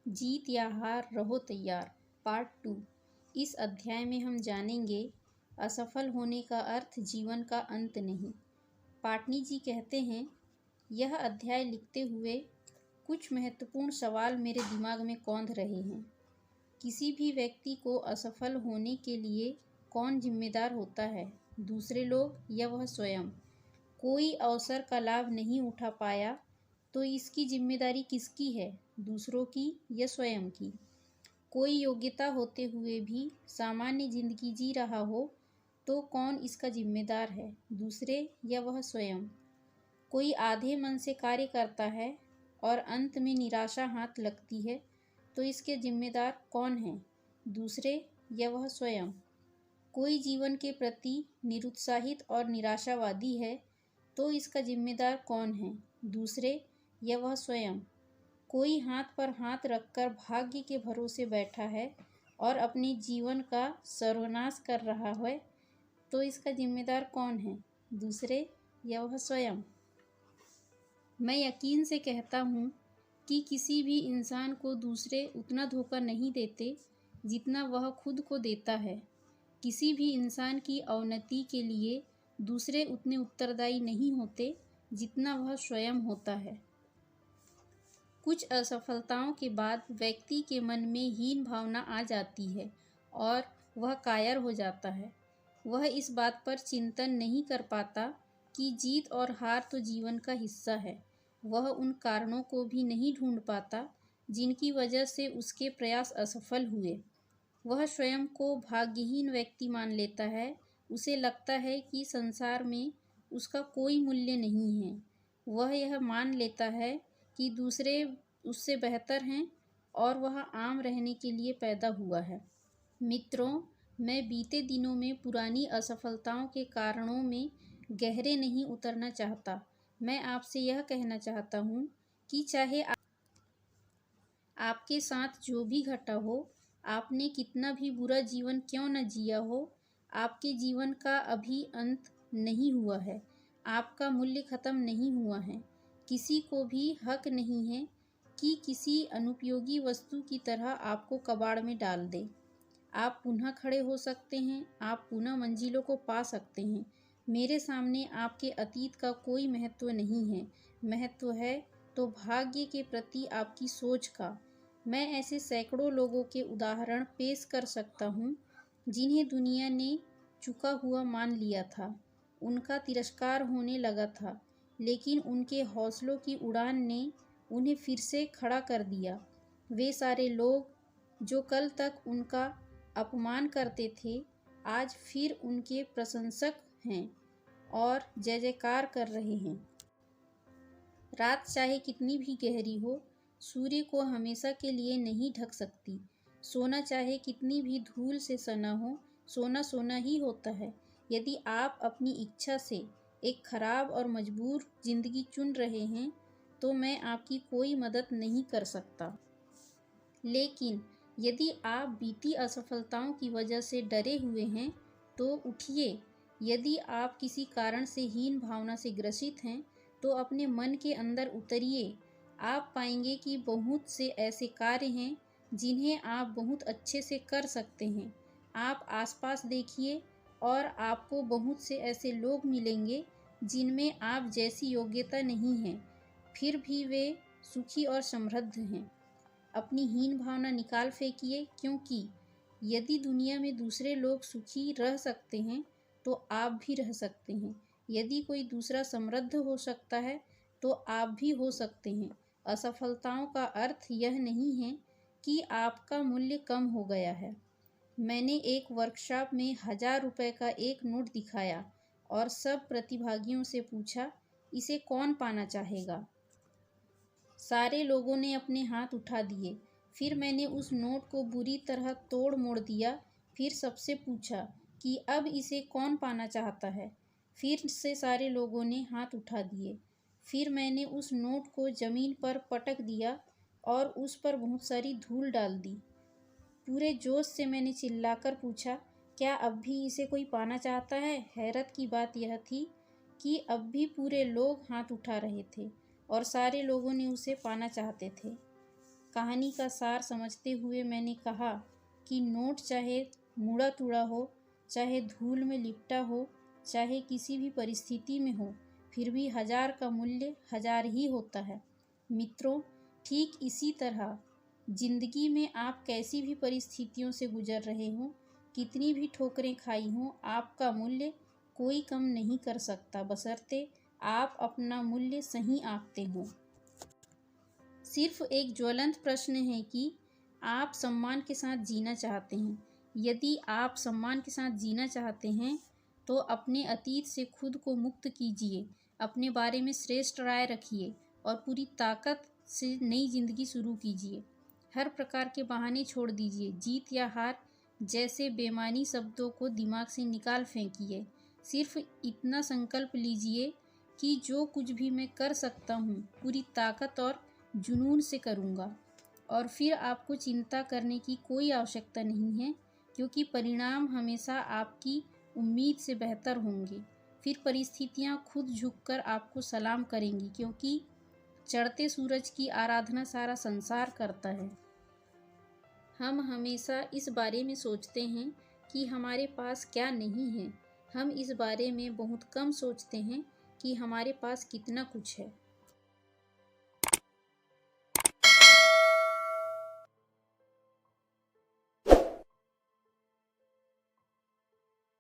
जीत या हार रहो तैयार पार्ट 2। इस अध्याय में हम जानेंगे असफल होने का अर्थ जीवन का अंत नहीं। पाटनी जी कहते हैं, यह अध्याय लिखते हुए कुछ महत्वपूर्ण सवाल मेरे दिमाग में कौंध रहे हैं। किसी भी व्यक्ति को असफल होने के लिए कौन जिम्मेदार होता है, दूसरे लोग या वह स्वयं? कोई अवसर का लाभ नहीं उठा पाया तो इसकी जिम्मेदारी किसकी है, दूसरों की या स्वयं की? कोई योग्यता होते हुए भी सामान्य जिंदगी जी रहा हो तो कौन इसका जिम्मेदार है, दूसरे या वह स्वयं? कोई आधे मन से कार्य करता है और अंत में निराशा हाथ लगती है तो इसके जिम्मेदार कौन है, दूसरे या वह स्वयं? कोई जीवन के प्रति निरुत्साहित और निराशावादी है तो इसका जिम्मेदार कौन है, दूसरे या वह स्वयं? कोई हाथ पर हाथ रखकर भाग्य के भरोसे बैठा है और अपने जीवन का सर्वनाश कर रहा है तो इसका जिम्मेदार कौन है, दूसरे या वह स्वयं? मैं यकीन से कहता हूँ कि किसी भी इंसान को दूसरे उतना धोखा नहीं देते जितना वह खुद को देता है। किसी भी इंसान की अवनति के लिए दूसरे उतने उत्तरदायी नहीं होते जितना वह स्वयं होता है। कुछ असफलताओं के बाद व्यक्ति के मन में हीन भावना आ जाती है और वह कायर हो जाता है। वह इस बात पर चिंतन नहीं कर पाता कि जीत और हार तो जीवन का हिस्सा है। वह उन कारणों को भी नहीं ढूंढ पाता जिनकी वजह से उसके प्रयास असफल हुए। वह स्वयं को भाग्यहीन व्यक्ति मान लेता है। उसे लगता है कि संसार में उसका कोई मूल्य नहीं है। वह यह मान लेता है कि दूसरे उससे बेहतर हैं और वह आम रहने के लिए पैदा हुआ है। मित्रों, मैं बीते दिनों में पुरानी असफलताओं के कारणों में गहरे नहीं उतरना चाहता। मैं आपसे यह कहना चाहता हूँ कि चाहे आपके साथ जो भी घटा हो, आपने कितना भी बुरा जीवन क्यों न जिया हो, आपके जीवन का अभी अंत नहीं हुआ है। आपका मूल्य खत्म नहीं हुआ है। किसी को भी हक नहीं है कि किसी अनुपयोगी वस्तु की तरह आपको कबाड़ में डाल दे। आप पुनः खड़े हो सकते हैं, आप पुनः मंजिलों को पा सकते हैं। मेरे सामने आपके अतीत का कोई महत्व नहीं है। महत्व है तो भाग्य के प्रति आपकी सोच का। मैं ऐसे सैकड़ों लोगों के उदाहरण पेश कर सकता हूँ जिन्हें दुनिया ने चुका हुआ मान लिया था, उनका तिरस्कार होने लगा था, लेकिन उनके हौसलों की उड़ान ने उन्हें फिर से खड़ा कर दिया। वे सारे लोग जो कल तक उनका अपमान करते थे, आज फिर उनके प्रशंसक हैं और जय जयकार कर रहे हैं। रात चाहे कितनी भी गहरी हो, सूर्य को हमेशा के लिए नहीं ढक सकती। सोना चाहे कितनी भी धूल से सना हो, सोना सोना ही होता है। यदि आप अपनी इच्छा से एक खराब और मजबूर जिंदगी चुन रहे हैं तो मैं आपकी कोई मदद नहीं कर सकता। लेकिन यदि आप बीती असफलताओं की वजह से डरे हुए हैं तो उठिए। यदि आप किसी कारण से हीन भावना से ग्रसित हैं तो अपने मन के अंदर उतरिए। आप पाएंगे कि बहुत से ऐसे कार्य हैं जिन्हें आप बहुत अच्छे से कर सकते हैं। आप आसपास देखिए और आपको बहुत से ऐसे लोग मिलेंगे जिनमें आप जैसी योग्यता नहीं है, फिर भी वे सुखी और समृद्ध हैं। अपनी हीन भावना निकाल फेंकिए, क्योंकि यदि दुनिया में दूसरे लोग सुखी रह सकते हैं तो आप भी रह सकते हैं। यदि कोई दूसरा समृद्ध हो सकता है तो आप भी हो सकते हैं। असफलताओं का अर्थ यह नहीं है कि आपका मूल्य कम हो गया है। मैंने एक वर्कशॉप में 1000 रुपये का एक नोट दिखाया और सब प्रतिभागियों से पूछा, इसे कौन पाना चाहेगा? सारे लोगों ने अपने हाथ उठा दिए। फिर मैंने उस नोट को बुरी तरह तोड़ मोड़ दिया। फिर सबसे पूछा कि अब इसे कौन पाना चाहता है? फिर से सारे लोगों ने हाथ उठा दिए। फिर मैंने उस नोट को ज़मीन पर पटक दिया और उस पर बहुत सारी धूल डाल दी। पूरे जोश से मैंने चिल्लाकर पूछा, क्या अब भी इसे कोई पाना चाहता है? हैरत की बात यह थी कि अब भी पूरे लोग हाथ उठा रहे थे और सारे लोगों ने उसे पाना चाहते थे। कहानी का सार समझते हुए मैंने कहा कि नोट चाहे मुड़ा तुड़ा हो, चाहे धूल में लिपटा हो, चाहे किसी भी परिस्थिति में हो, फिर भी 1000 का मूल्य 1000 ही होता है। मित्रों, ठीक इसी तरह जिंदगी में आप कैसी भी परिस्थितियों से गुजर रहे हो, कितनी भी ठोकरें खाई हों, आपका मूल्य कोई कम नहीं कर सकता, बशर्ते आप अपना मूल्य सही आंकते हो। सिर्फ एक ज्वलंत प्रश्न है कि आप सम्मान के साथ जीना चाहते हैं। यदि आप सम्मान के साथ जीना चाहते हैं तो अपने अतीत से खुद को मुक्त कीजिए, अपने बारे में श्रेष्ठ राय रखिए और पूरी ताकत से नई जिंदगी शुरू कीजिए। हर प्रकार के बहाने छोड़ दीजिए। जीत या हार जैसे बेमानी शब्दों को दिमाग से निकाल फेंकिए। सिर्फ इतना संकल्प लीजिए कि जो कुछ भी मैं कर सकता हूँ पूरी ताकत और जुनून से करूँगा, और फिर आपको चिंता करने की कोई आवश्यकता नहीं है, क्योंकि परिणाम हमेशा आपकी उम्मीद से बेहतर होंगे। फिर परिस्थितियाँ खुद झुककर आपको सलाम करेंगी, क्योंकि चढ़ते सूरज की आराधना सारा संसार करता है। हम हमेशा इस बारे में सोचते हैं कि हमारे पास क्या नहीं है। हम इस बारे में बहुत कम सोचते हैं कि हमारे पास कितना कुछ है।